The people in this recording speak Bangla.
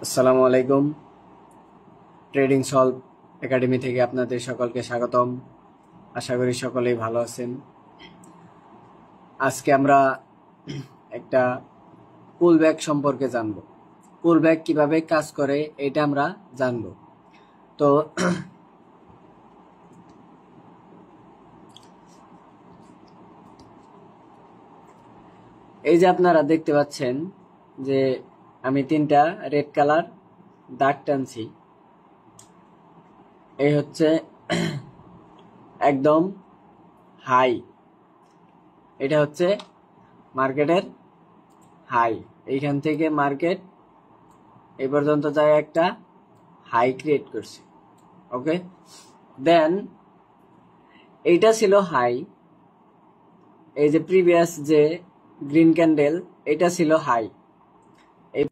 আসসালামু আলাইকুম। ট্রেডিং সলভ একাডেমি থেকে আপনাদের সকলকে স্বাগতম। আশা করি সকলেই ভালো আছেন। আজকে আমরা একটা পুলব্যাক সম্পর্কে জানব। পুলব্যাক কিভাবে কাজ করে এটা আমরা জানব। তো এই যে আপনারা দেখতে পাচ্ছেন যে আমি তিনটা রেড কালার দাগ টানছি। এই হচ্ছে একদম হাই, এটা হচ্ছে মার্কেটের হাই। এইখান থেকে মার্কেট এই পর্যন্ত যায় একটা হাই ক্রিয়েট করছে। ওকে, দেন এইটা ছিল হাই। এই যে প্রিভিয়াস যে গ্রিন ক্যান্ডেল, এটা ছিল হাই।